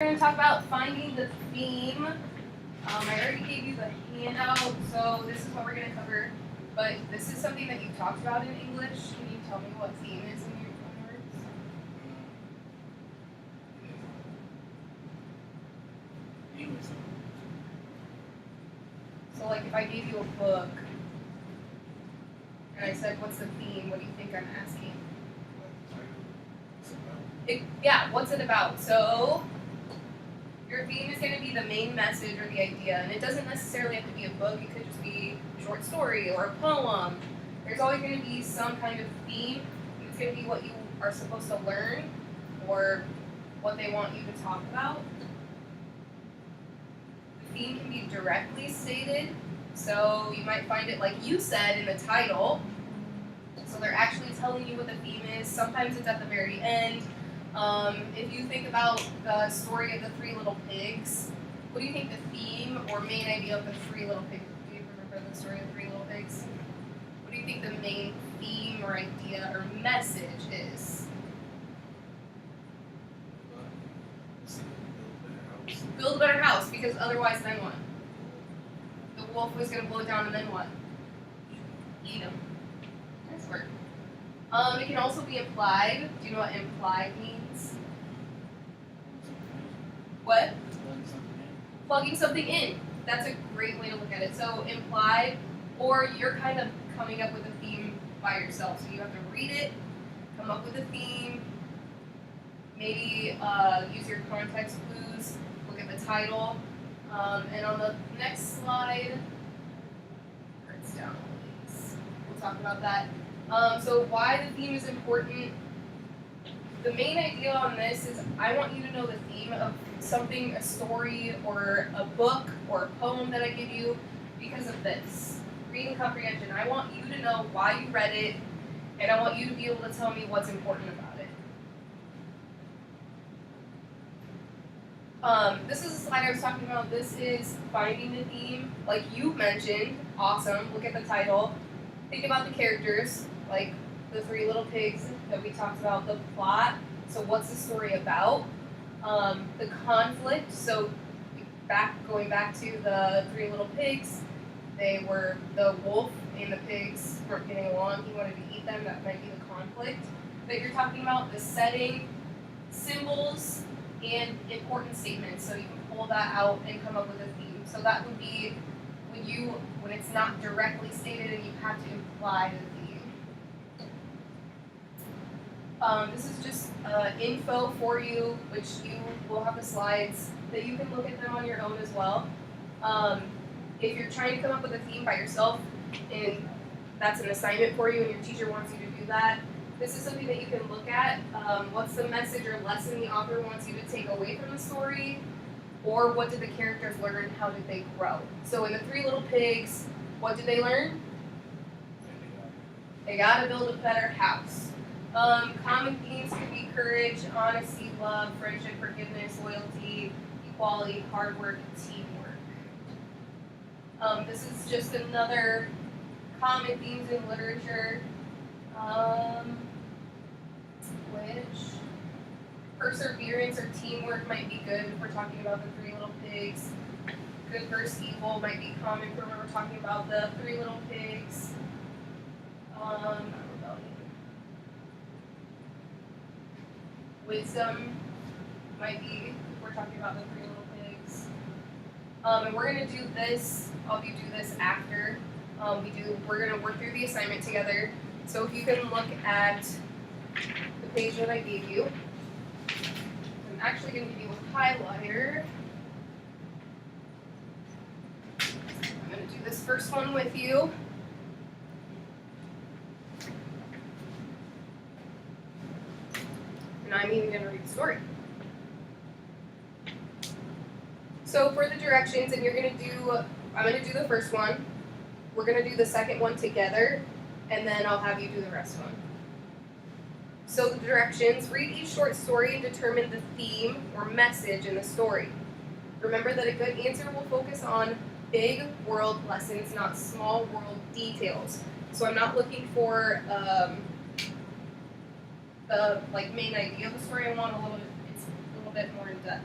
We're going to talk about finding the theme. I already gave you the handout, so this is what we're going to cover. But this is something that you talked about in English. Can you tell me what theme is in your own words? So, like, if I gave you a book and I said, "What's the theme?" What do you think I'm asking? Yeah, what's it about? So, your theme is going to be the main message or the idea, and it doesn't necessarily have to be a book. It could just be a short story or a poem. There's always going to be some kind of theme. It's going to be what you are supposed to learn or what they want you to talk about. The theme can be directly stated, so you might find it like you said in the title. So they're actually telling you what the theme is. Sometimes it's at the very end. If you think about the story of the Three Little Pigs, what do you think the theme or main idea of the Three Little Pigs? Do you remember the story of the Three Little Pigs? What do you think the main theme or idea or message is? Build a better house, because otherwise then what? The wolf was going to blow it down and then what? Eat them. Nice work. It can also be implied. Do you know what implied means? What? Plugging something in. That's a great way to look at it. So implied, or you're kind of coming up with a theme by yourself. So you have to read it, come up with a theme, maybe use your context clues, look at the title, and on the next slide, it's down, please. We'll talk about that. So why the theme is important. The main idea on this is I want you to know the theme of something, a story or a book or a poem that I give you because of this. Reading comprehension. I want you to know why you read it, and I want you to be able to tell me what's important about it. This is a slide I was talking about. This is finding the theme. Like you mentioned, awesome. Look at the title. Think about the characters, like the Three Little Pigs that we talked about, the plot. So what's the story about? The conflict. So going back to the Three Little Pigs, they were the wolf and the pigs weren't getting along. He wanted to eat them. That might be the conflict that you're talking about. The setting, symbols, and important statements. So you can pull that out and come up with a theme. So that would be when it's not directly stated and you have to imply the theme. This is just info for you, which you will have the slides that you can look at them on your own as well. If you're trying to come up with a theme by yourself, and that's an assignment for you and your teacher wants you to do that, this is something that you can look at. What's the message or lesson the author wants you to take away from the story? Or what did the characters learn? How did they grow? So in the Three Little Pigs, what did they learn? They got to build a better house. Common themes could be courage, honesty, love, friendship, forgiveness, loyalty, equality, hard work, and teamwork. This is just another common themes in literature, which perseverance or teamwork might be good if we're talking about the Three Little Pigs. Good versus evil might be common for when we're talking about the Three Little Pigs. Wisdom might be if we're talking about the Three Little Pigs. And we're going to do this. I'll do this after. We're going to work through the assignment together. So if you can look at the page that I gave you. I'm actually going to give you a highlighter. I'm going to do this first one with you. And I'm even going to read the story. So for the directions, and I'm going to do the first one. We're going to do the second one together, and then I'll have you do the rest one. So the directions, read each short story and determine the theme or message in the story. Remember that a good answer will focus on big world lessons, not small world details. So I'm not looking for the main idea of the story. I want it's a little bit more in depth.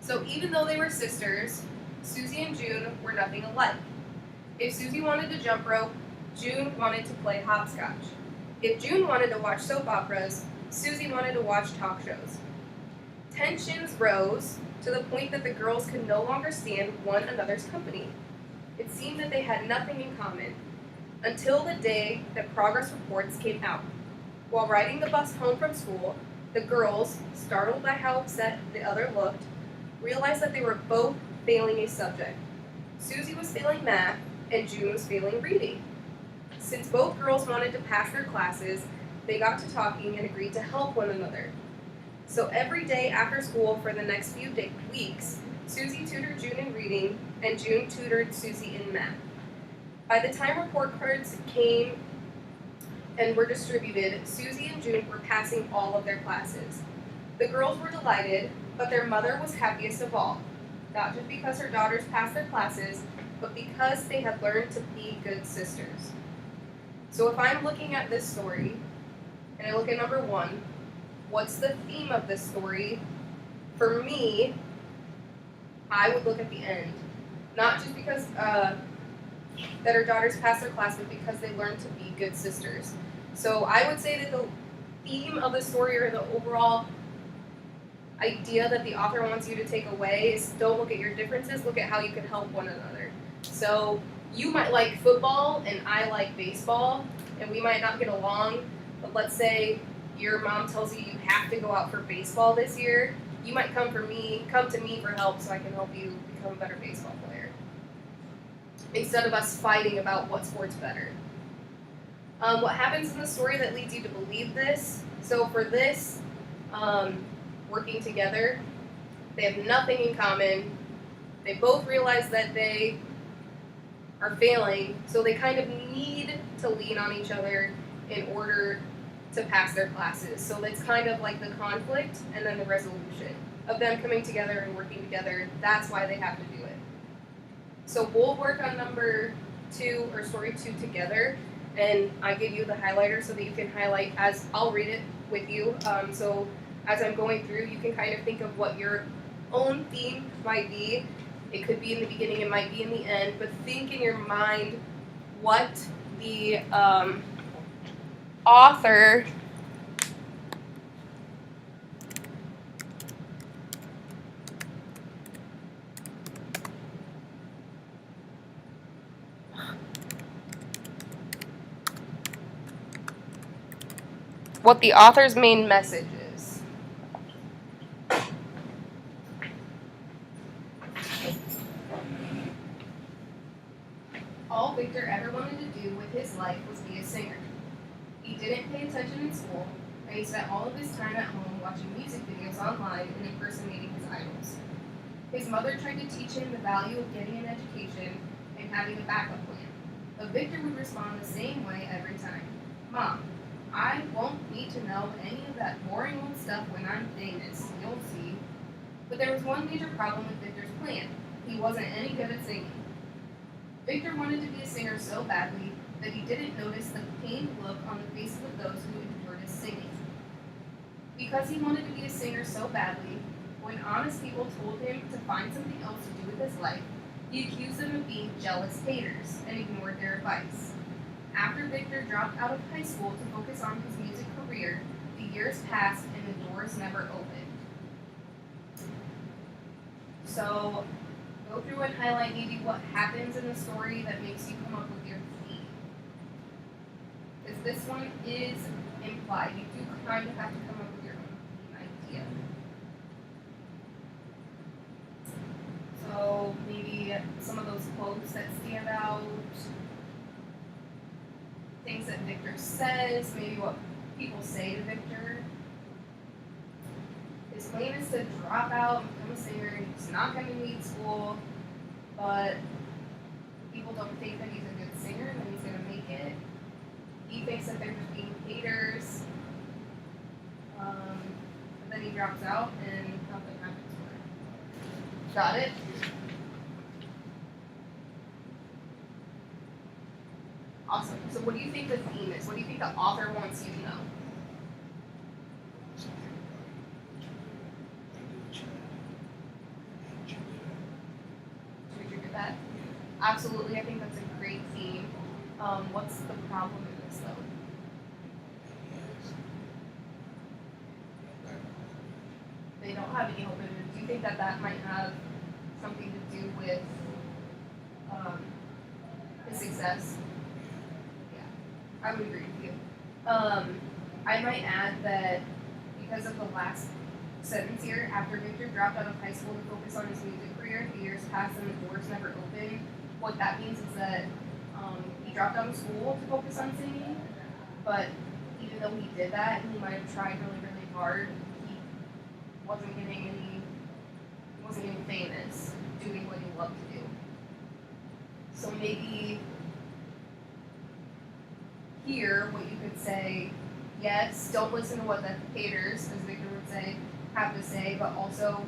So even though they were sisters, Susie and June were nothing alike. If Susie wanted to jump rope, June wanted to play hopscotch. If June wanted to watch soap operas, Susie wanted to watch talk shows. Tensions rose to the point that the girls could no longer stand one another's company. It seemed that they had nothing in common, until the day that progress reports came out. While riding the bus home from school, the girls, startled by how upset the other looked, realized that they were both failing a subject. Susie was failing math, and June was failing reading. Since both girls wanted to pass their classes, they got to talking and agreed to help one another. So every day after school for the next few weeks, Susie tutored June in reading, and June tutored Susie in math. By the time report cards came and were distributed, Susie and June were passing all of their classes. The girls were delighted, but their mother was happiest of all, not just because her daughters passed their classes, but because they had learned to be good sisters. So if I'm looking at this story, and I look at number 1, what's the theme of this story? For me, I would look at the end. Not just because that her daughters passed their class, but because they learned to be good sisters. So I would say that the theme of the story, or the overall idea that the author wants you to take away, is don't look at your differences, look at how you can help one another. So you might like football and I like baseball, and we might not get along, but let's say your mom tells you you have to go out for baseball this year. You might come to me for help so I can help you become a better baseball player, instead of us fighting about what sport's better. What happens in the story that leads you to believe this? So for this, working together, they have nothing in common. They both realize that they are failing, so they kind of need to lean on each other in order to pass their classes. So it's kind of like the conflict and then the resolution of them coming together and working together. That's why they have to do it. So we'll work on number 2, or story 2, together, and I give you the highlighter so that you can highlight as I'll read it with you. So as I'm going through, you can kind of think of what your own theme might be. It could be in the beginning, it might be in the end, but think in your mind what the author author's main message is. All Victor ever wanted to do with his life was be a singer. He didn't pay attention in school, and he spent all of his time at home watching music videos online and impersonating his idols. His mother tried to teach him the value of getting an education and having a backup plan, but Victor would respond the same way every time. Mom, I won't need to know any of that boring old stuff when I'm famous, you'll see. But there was one major problem with Victor's plan. He wasn't any good at singing. Victor wanted to be a singer so badly that he didn't notice the pained look on the faces of those who endured his singing. Because he wanted to be a singer so badly, when honest people told him to find something else to do with his life, he accused them of being jealous haters and ignored their advice. After Victor dropped out of high school to focus on his music career, the years passed and the doors never opened. So, go through and highlight maybe what happens in the story that makes you come up with your theme. Because this one is implied. You do kind of have to come up with your own theme idea. So maybe some of those quotes that stand out, things that Victor says, maybe what people say to Victor. His plan is to drop out and become a singer. He's not going to need school, but people don't think that he's a good singer and that he's going to make it. He thinks that they're just being haters, but then he drops out and nothing happens for him. Got it? Awesome. So what do you think the theme is? What do you think the author wants you to know? Absolutely, I think that's a great theme. What's the problem in this though? They don't have any hope in it. Do you think that that might have something to do with his success? Yeah, I would agree with you. I might add that because of the last sentence here, after Victor dropped out of high school to focus on his music career, the years passed and the doors never opened. What that means is that he dropped out of school to focus on singing, but even though he did that, he might have tried really, really hard. He wasn't getting famous doing what he loved to do. So maybe here, what you could say, yes, don't listen to what the haters, as Victor would say, have to say, but also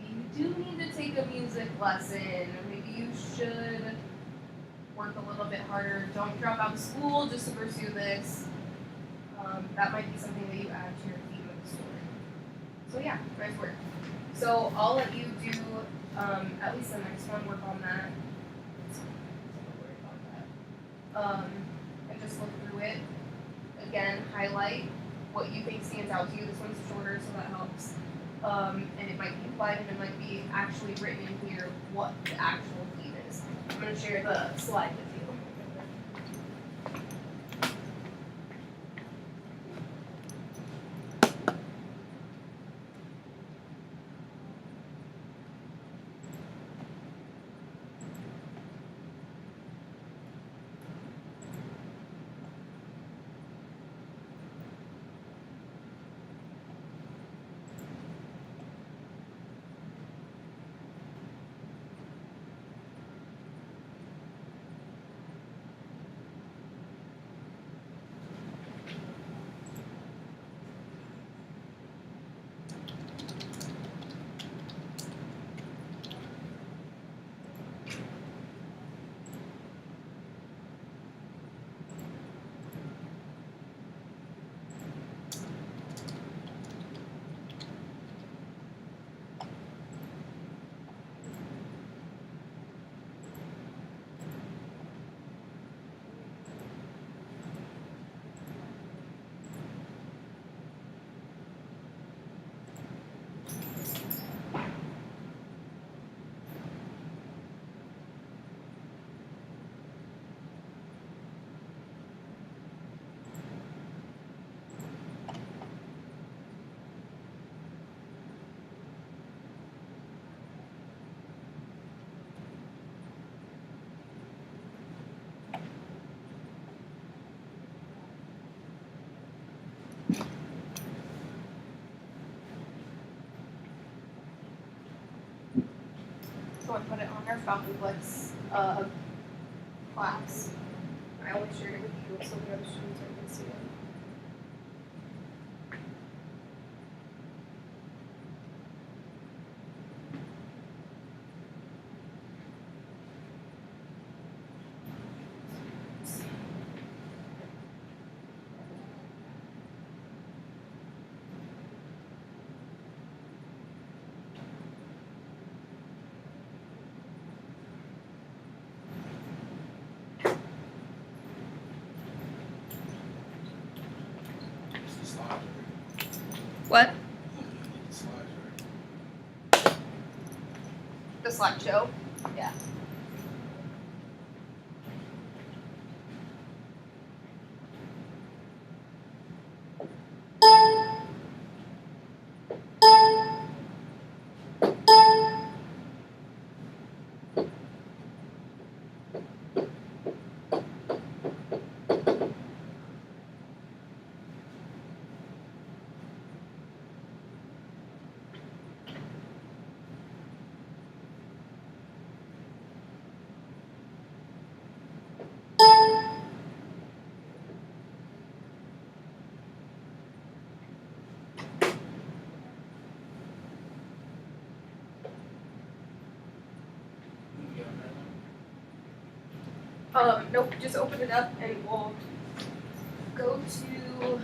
maybe you do need to take a music lesson, or maybe you should work a little bit harder. Don't drop out of school just to pursue this. That might be something that you add to your theme of the story. So yeah, nice work. So I'll let you do at least the next one, work on that. And just look through it. Again, highlight what you think stands out to you. This one's shorter, so that helps. And it might be implied and it might be actually written in here what the actual theme is. I'm going to share the slide with you. So I put it on our Falconflex class. I always shared it with you so the other students can see it. What? The slideshow? Yeah. Nope, just open it up and we'll go to